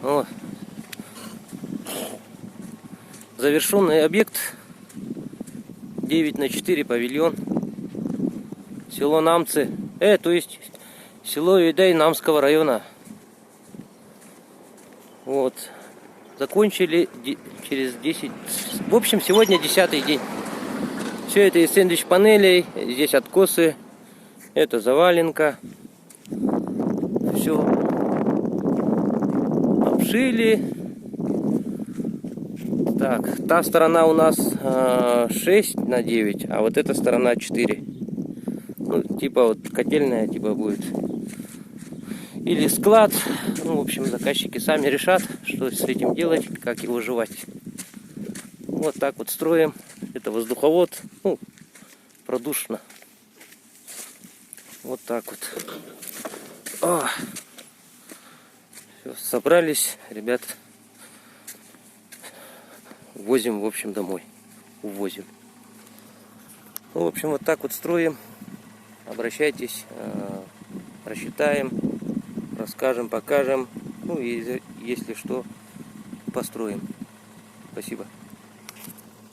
О. Завершенный объект 9×4 павильон. Село Намцы. То есть село Юйдай Намского района. Вот. Закончили через 10. В общем, сегодня 10-й день. Все это из сэндвич-панелей. Здесь откосы. Это заваленка. Все обшили. Так, та сторона у нас 6×9, а вот эта сторона 4. Ну, типа вот котельная типа будет. Или склад. Ну, в общем, заказчики сами решат, что с этим делать, как его жевать. Вот так вот строим. Это воздуховод. Ну, продушно. Вот так вот. Все, собрались, ребят. Возим, в общем, домой. Увозим. Ну, в общем, вот так вот строим. Обращайтесь, рассчитаем, расскажем, покажем. Ну и если что, построим. Спасибо.